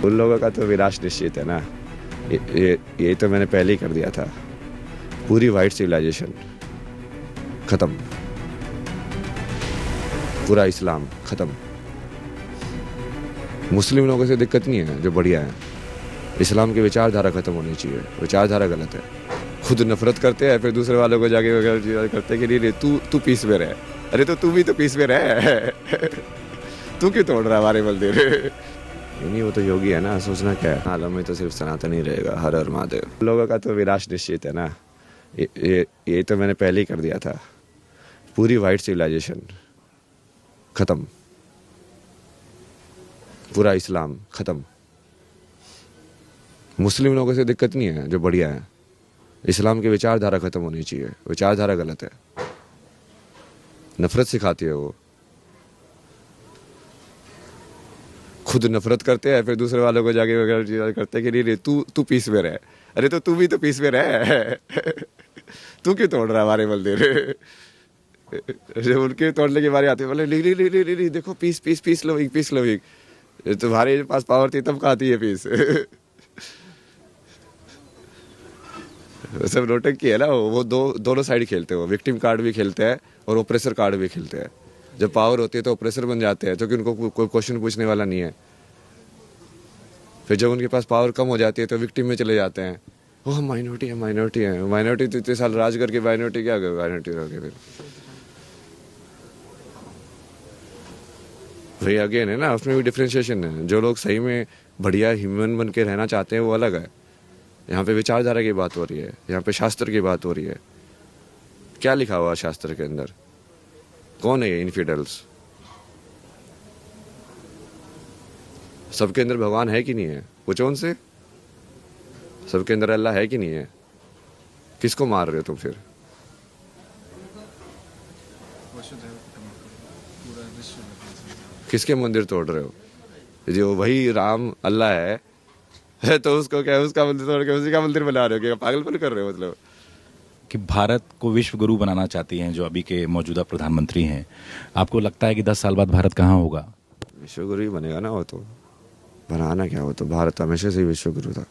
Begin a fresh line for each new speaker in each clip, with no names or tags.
उन लोगों का तो विनाश निश्चित है ना। ये तो मैंने पहले ही कर दिया था। पूरी वाइट सिविलाइजेशन खत्म, पूरा इस्लाम खत्म। मुस्लिम लोगों से दिक्कत नहीं है जो बढ़िया है। इस्लाम की विचारधारा खत्म होनी चाहिए। विचारधारा गलत है। खुद नफरत करते हैं, फिर दूसरे वालों को जाके वगैरह करते हैं कि नहीं तू पीस में रह। अरे तो तू भी तो पीस में रह। तू क्यों तोड़ रहा है हमारे मंदिर? नहीं, वो तो योगी है ना, सोचना क्या है। आलम में तो सिर्फ सनातन ही रहेगा। हर हर महादेव। लोगों का तो विनाश निश्चित है ना। ये तो मैंने पहले ही कर दिया था। पूरी वाइट सिविलाइजेशन खत्म, पूरा इस्लाम खत्म। मुस्लिम लोगों से दिक्कत नहीं है जो बढ़िया है। इस्लाम की विचारधारा खत्म होनी चाहिए। विचारधारा गलत है। नफरत सिखाती है वो। खुद नफरत करते हैं, फिर दूसरे वालों को जाके वगैरह करते हैं कि नहीं तू पीस में रह। अरे तो तू भी तो पीस में रह। तू क्यों तोड़ रहा है हमारे मंदिर? जब उनके तोड़ने की बारी आती है बोले नहीं, देखो पीस पीस पीस लो एक, पीस लो एक। तुम्हारे पास पावर थी तब खाती है पीस। सब नोटंकी है ना। वो दोनों साइड खेलते हैं। वो विक्टिम कार्ड भी खेलते हैं और ओप्रेसर कार्ड भी खेलते हैं। जब पावर होती है तो ओप्रेसर बन जाते हैं क्योंकि उनको कोई क्वेश्चन पूछने वाला नहीं है। फिर जब उनके पास पावर कम हो जाती है तो विक्टिम में चले जाते हैं। वो हम माइनॉरिटी है, माइनॉरिटी है। माइनॉरिटी तो इतने साल राज करके माइनॉरिटी क्या माइनॉरिटी रह गए फिर। वही अगेन है ना, उसमें भी डिफ्रेंशिएशन है। जो लोग सही में बढ़िया ह्यूमन बन के रहना चाहते हैं वो अलग है। यहाँ पे विचारधारा की बात हो रही है। यहाँ पे शास्त्र की बात हो रही है। क्या लिखा हुआ शास्त्र के अंदर? कौन है ये इनफिडल्स? सबके अंदर भगवान है कि नहीं है? पूछो उनसे। सबके अंदर अल्लाह है कि नहीं है? किसको मार रहे हो तुम फिर? किसके मंदिर तोड़ रहे हो? जो वही राम अल्लाह है तो उसको क्या, उसका मंदिर तोड़ के उसी का मंदिर बना रहे हो? क्या पागलपन कर रहे हो? मतलब
कि भारत को विश्व गुरु बनाना चाहती हैं जो अभी के मौजूदा प्रधानमंत्री हैं, आपको लगता है कि 10 साल बाद भारत कहाँ होगा?
विश्व गुरु ही बनेगा ना। वो तो बनाना क्या, वो तो भारत हमेशा से ही विश्व गुरु था।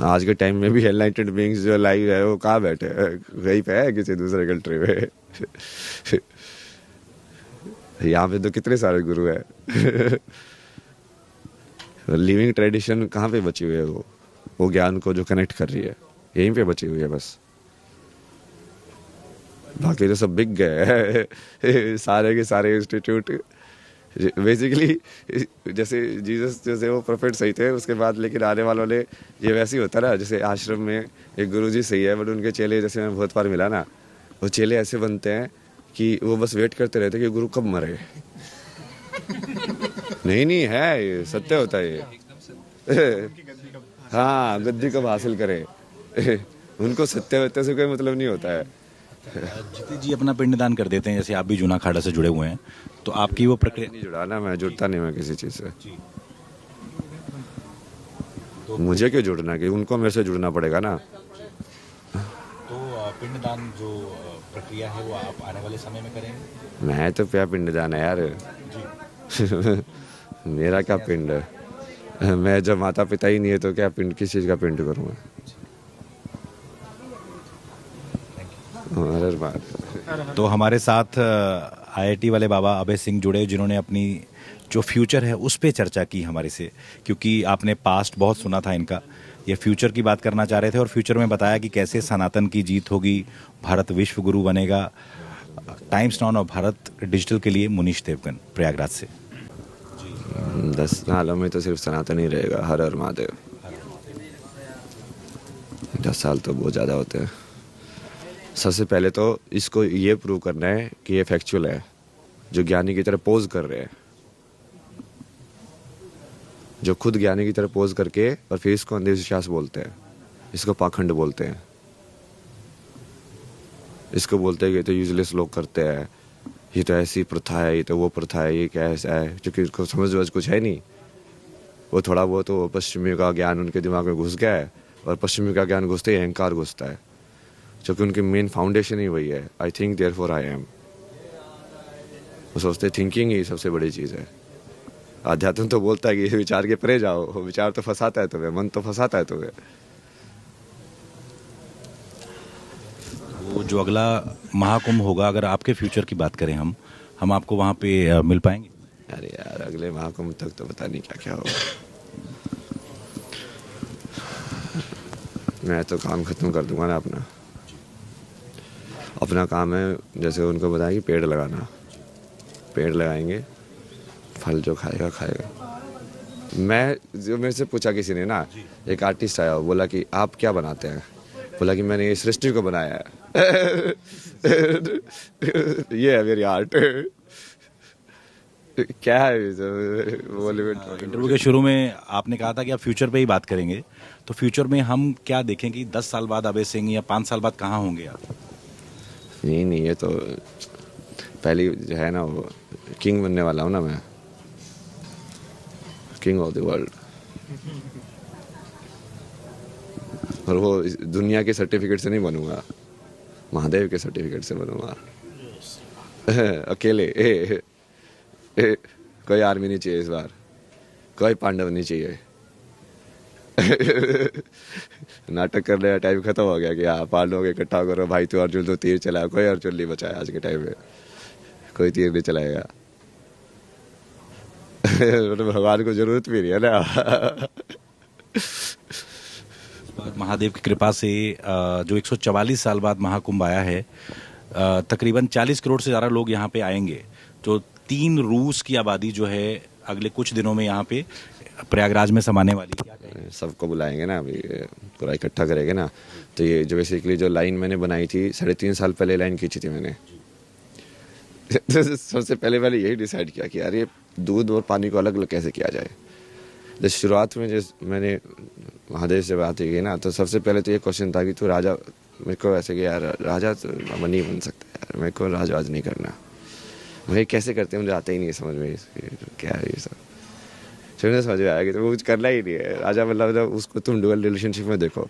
आज के टाइम में भी एनलाइटेड बीइंग्स जो लाइव है वो कहाँ बैठे हैं? वहीं पे है किसी दूसरे कंट्री में। यहाँ पे तो कितने सारे गुरु है। लिविंग ट्रेडिशन कहाँ पे बची हुई है? वो ज्ञान को जो कनेक्ट कर रही है यहीं पे बची हुई है बस। बाकी तो सब बिक गए हैं। सारे के सारे इंस्टीट्यूट बेसिकली जैसे जीसस जैसे वो प्रोफेट सही थे उसके बाद, लेकिन आने वालों ने ये वैसे ही होता ना। जैसे आश्रम में एक गुरुजी सही है बट उनके चेले, जैसे मैं बहुत बार मिला ना, वो चेले ऐसे बनते हैं कि वो बस वेट करते रहते कि गुरु कब मरे। नहीं है, ये सत्य होता है ये। हाँ, गद्दी कब हासिल करे। उनको सत्य से कोई मतलब नहीं होता है।
जीते जी अपना पिंडदान कर देते हैं, जैसे आप भी जूना अखाड़ा से जुड़े हुए हैं, तो आपकी वो प्रक्रिया
नहीं जुड़ा ना, मैं जुड़ता नहीं मैं किसी चीज से। मुझे क्यों जुड़ना, कि उनको मेरे से जुड़ना पड़ेगा ना।
तो पिंडदान जो प्रक्रिया है वो आप आने वाले समय में करेंगे?
मैं तो क्या पिंडदान है यार। मेरा क्या पिंड है? मैं जब माता पिता ही नहीं है तो क्या पिंड, किस चीज का पिंड करूँगा? हर बार।
तो हमारे साथ आईआईटी वाले बाबा अभय सिंह जुड़े, जिन्होंने अपनी जो फ्यूचर है उस पर चर्चा की हमारे से, क्योंकि आपने पास्ट बहुत सुना था इनका। ये फ्यूचर की बात करना चाह रहे थे और फ्यूचर में बताया कि कैसे सनातन की जीत होगी, भारत विश्व गुरु बनेगा। टाइम्स नाउ और भारत डिजिटल के लिए मुनीश देवगन, प्रयागराज से।
10 सालों में तो सिर्फ सनातन ही रहेगा। हर हर महादेव। 10 साल तो बहुत ज़्यादा होते हैं। सबसे पहले तो इसको ये प्रूव करना है कि ये फैक्चुअल है। जो ज्ञानी की तरह पोज कर रहे हैं, जो खुद ज्ञानी की तरह पोज करके और फिर इसको अंधविश्वास बोलते हैं, इसको पाखंड बोलते हैं, इसको बोलते हैं कि ये तो यूजलेस लोग करते हैं, ये तो ऐसी प्रथा है, ये तो वो प्रथा है, ये क्या ऐसा है, क्योंकि उसको समझ वज कुछ है नहीं। वो थोड़ा बहुत तो पश्चिमी का ज्ञान उनके दिमाग में घुस गया है और पश्चिमी का ज्ञान घुसते ही अहंकार घुसता है, क्योंकि उनकी मेन फाउंडेशन ही वही है। I think therefore I am. वो सोचते थिंकिंग ही सबसे बड़ी चीज़ है। अध्यात्म तो बोलता है कि विचार के परे जाओ, विचार तो फंसाता है तुम्हें, मन तो फंसाता है तुम्हें।
वो जो अगला महाकुंभ होगा, अगर आपके फ्यूचर की बात करें हम आपको वहाँ पे मिल पाएंगे?
अरे यार अगले महाकुंभ तक तो पता नहीं क्या क्या होगा। मैं तो काम खत्म कर दूंगा ना अपना। अपना काम है जैसे उनको बताया कि पेड़ लगाना, पेड़ लगाएंगे, फल जो खाएगा खाएगा। मैं जो मेरे से पूछा किसी ने ना, एक आर्टिस्ट आया, बोला कि आप क्या बनाते हैं? बोला कि मैंने ये सृष्टि को बनाया है। ये है मेरी आर्ट। क्या है बॉलीवुड?
इंटरव्यू के शुरू में आपने कहा था कि आप फ्यूचर पे ही बात करेंगे, तो फ्यूचर में हम क्या देखें कि 10 साल बाद अभय सिंह या 5 साल बाद कहाँ होंगे आप?
नहीं, ये तो पहली जो है ना, वो किंग बनने वाला हूँ ना मैं, किंग ऑफ द वर्ल्ड। और वो दुनिया के सर्टिफिकेट से नहीं बनूंगा, महादेव के सर्टिफिकेट से बनूंगा। अकेले कोई आर्मी नहीं चाहिए इस बार, कोई पांडव नहीं चाहिए। नाटक करने का टाइम खत्म हो गया कि हाँ पांडवों को इकट्ठा करो, भाई तू अर्जुन तो तीर चलाया, कोई अर्जुन नहीं बचा है आज के टाइम में, कोई तीर नहीं चलाएगा। भगवान को जरूरत भी नहीं है ना।
महादेव की कृपा से जो 144 साल बाद महाकुंभ आया है, तकरीबन 40 करोड़ से ज़्यादा लोग यहाँ पे आएंगे। तो 3 रूस की आबादी जो है अगले कुछ दिनों में यहाँ पे प्रयागराज में समाने वाली है। क्या कहेंगे?
सबको बुलाएंगे ना, अभी पूरा इकट्ठा करेंगे ना। तो ये जो बेसिकली जो लाइन मैंने बनाई थी 3.5 साल पहले लाइन खींची थी मैंने। सबसे पहले मैंने यही डिसाइड किया कि यार ये दूध और पानी को अलग अलग कैसे किया जाए। जब शुरुआत में जिस मैंने महादेव से बात की ना, तो सबसे पहले तो ये क्वेश्चन था कि तू राजा, मेरे को ऐसे कि यार राजा तो नहीं बन सकता यार, मेरे को राजवाज नहीं करना। भाई कैसे करते हैं मुझे आता ही नहीं है समझ में, क्या है ये सब। फिर मुझे समझ में आया कि तो कुछ करना ही नहीं है। राजा मतलब उसको तुम डुअल रिलेशनशिप में देखो,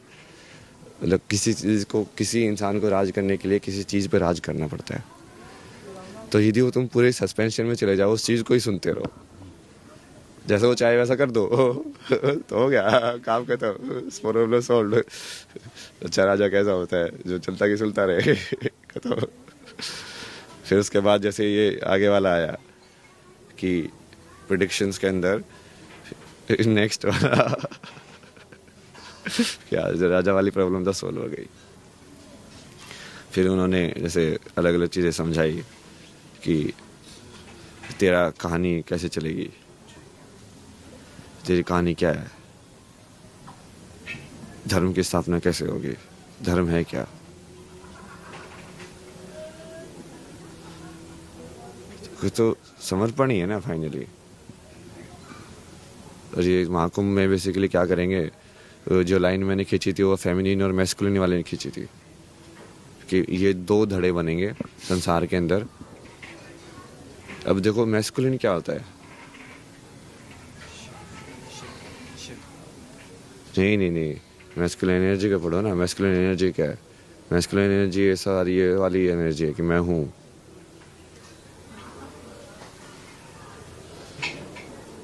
मतलब किसी चीज़ को, किसी इंसान को राज करने के लिए किसी चीज़ पर राज करना पड़ता है। तो यदि वो तुम पूरे सस्पेंशन में चले जाओ, उस चीज़ को ही सुनते रहो, जैसा वो चाहे वैसा कर दो, तो हो गया काम खत्म, प्रॉब्लम सॉल्व। अच्छा राजा कैसा होता है, जो चलता कि सुलता रहे। खत्म। फिर उसके बाद जैसे ये आगे वाला आया कि प्रेडिक्शंस के अंदर नेक्स्ट वाला क्या, जो राजा वाली प्रॉब्लम तो सॉल्व हो गई। फिर उन्होंने जैसे अलग अलग चीज़ें समझाई कि तेरा कहानी कैसे चलेगी, तेरी कहानी क्या है, धर्म की स्थापना कैसे होगी, धर्म है क्या। तो समर्पण ही है ना फाइनली। और ये महाकुंभ में बेसिकली क्या करेंगे, जो लाइन मैंने खींची थी वो फेमिनिन और मैस्कुलिन वाले ने खींची थी कि ये 2 धड़े बनेंगे संसार के अंदर। अब देखो मैस्कुलिन क्या होता है, नहीं, मैस्कुलिन एनर्जी का पढ़ो ना। मैस्कुलिन एनर्जी क्या है? मैस्कुलिन एनर्जी ऐसा ये वाली एनर्जी है कि मैं हूँ।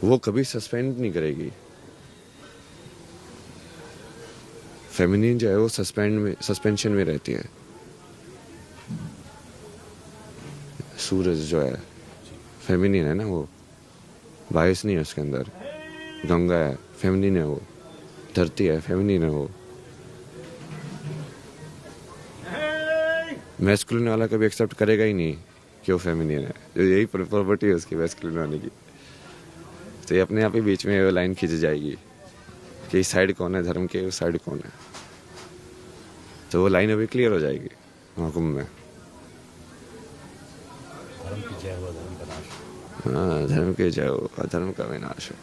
वो कभी सस्पेंड नहीं करेगी। फेमिनिन जो है वो सस्पेंशन में रहती है। सूरज जो है फेमिनिन है ना, वो वायस नहीं है उसके अंदर। गंगा है फेमिनिन है वो, धरती है फेमिनिन है वो। मैस्कुलिन वाला कभी एक्सेप्ट करेगा ही नहीं कि वो फेमिनिन है। जो यही प्रॉपर्टी है उसकी मैस्कुलिन होने की। तो ये अपने आप ही बीच में वो लाइन खींच जाएगी कि इस साइड कौन है धर्म के, उस साइड कौन है। तो वो लाइन अभी क्लियर हो जाएगी महाकुंभ में। हाँ, धर्म के जय हो, अधर्म का विनाश हो।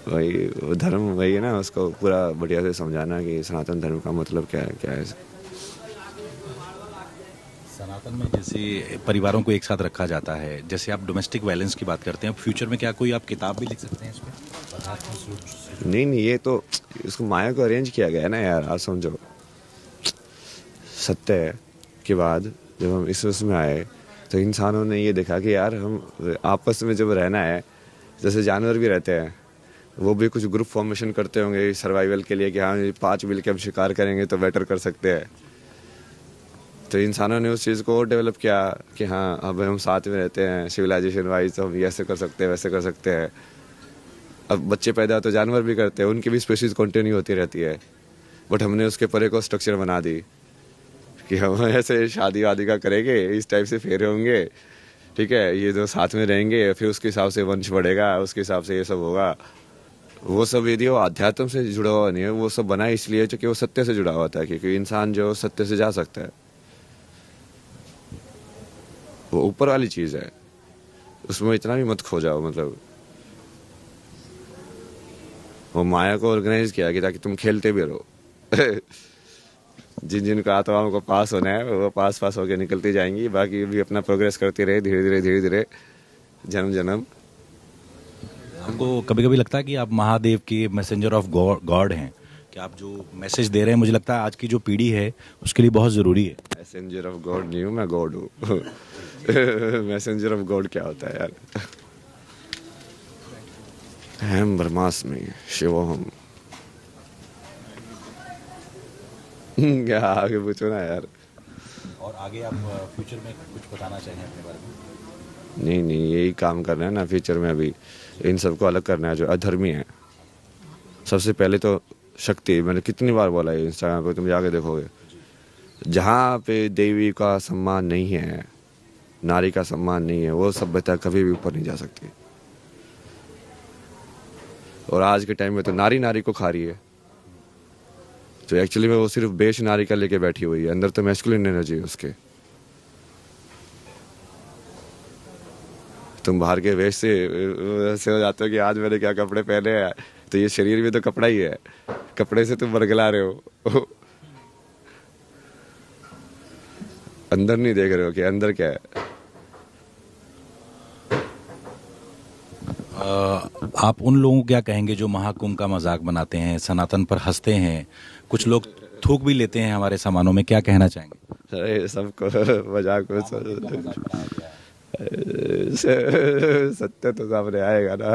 वही वो धर्म वही है ना, उसको पूरा बढ़िया से समझाना कि सनातन धर्म का मतलब क्या है।
सनातन में जैसे परिवारों को एक साथ रखा जाता है, जैसे आप डोमेस्टिक वायलेंस की बात करते हैं, फ्यूचर में क्या कोई आप किताब भी लिख सकते हैं इस पर?
नहीं, ये तो इसको माया को अरेंज किया गया है ना यार। आप समझो, सत्य के बाद जब हम इस उसमें आए तो इंसानों ने ये देखा कि यार हम आपस में जब रहना है, जैसे जानवर भी रहते हैं, वो भी कुछ ग्रुप फॉर्मेशन करते होंगे सर्वाइवल के लिए कि हाँ ये 5 मिल के हम शिकार करेंगे तो बेटर कर सकते हैं। तो इंसानों ने उस चीज़ को और डेवलप किया कि हाँ अब हम साथ में रहते हैं सिविलाइजेशन वाइज, तो हम ये ऐसे कर सकते हैं वैसे कर सकते हैं। अब बच्चे पैदा तो जानवर भी करते हैं, उनकी भी स्पेशीज कंटिन्यू होती रहती है, बट हमने उसके परे को स्ट्रक्चर बना दी कि हम ऐसे शादी वादी का करेंगे, इस टाइप से फेरे होंगे, ठीक है, ये जो साथ में रहेंगे, फिर उसके हिसाब से वंश बढ़ेगा, उसके हिसाब से ये सब होगा। वो सब यदि वो अध्यात्म से जुड़ा हुआ नहीं है, वो सब बना इसलिए क्योंकि वो सत्य से जुड़ा हुआ था, क्योंकि इंसान जो सत्य से जा सकता है, वो ऊपर वाली चीज़ है, उसमें इतना भी मत खो जाओ। मतलब वो माया को ऑर्गेनाइज किया कि ताकि तुम खेलते भी रहो। जिन जिन का आत्माओं को पास होना है वो पास होकर निकलती जाएंगी, बाकी भी अपना प्रोग्रेस करती रहे धीरे धीरे जन्म जन्म।
आपको कभी कभी लगता है कि आप महादेव के मैसेंजर ऑफ गॉड हैं, कि आप जो मैसेज दे रहे हैं, मुझे लगता है आज की जो पीढ़ी है उसके लिए बहुत ज़रूरी है।
मैसेंजर ऑफ गॉड नहीं हूँ मैं, गॉड हूँ। मैसेंजर ऑफ गॉड क्या होता है यार? हम ब्रह्मास्मि शिवोहम। क्या आगे पूछो ना यार।
और आगे आप फ्यूचर में कुछ बताना चाहेंगे अपने बारे में?
नहीं, यही काम करना है ना फ्यूचर में। अभी इन सबको अलग करना है जो अधर्मी है। सबसे पहले तो शक्ति, मैंने कितनी बार बोला है इंस्टाग्राम पे, तुम जाके देखोगे, जहाँ पे देवी का सम्मान नहीं है, नारी का सम्मान नहीं है, वो सभ्यता कभी भी ऊपर नहीं जा सकती। और आज के टाइम में तो नारी नारी को खा रही है, तो एक्चुअली में वो सिर्फ बेश नारी का लेके बैठी हुई है, अंदर तो मैस्कुलिन एनर्जी है उसके। तुम बाहर के वेश से हो जाते हो कि आज मैंने क्या कपड़े पहने हैं, तो ये शरीर भी तो कपड़ा ही है, कपड़े से तुम बरगला रहे हो। अंदर नहीं देख रहे हो कि अंदर क्या है।
आप उन लोगों को क्या कहेंगे जो महाकुंभ का मजाक बनाते हैं, सनातन पर हंसते हैं, कुछ लोग थूक भी लेते हैं हमारे सामानों में, क्या कहना चाहेंगे?
अरे सबको मजाक में सत्य तो सामने आएगा ना।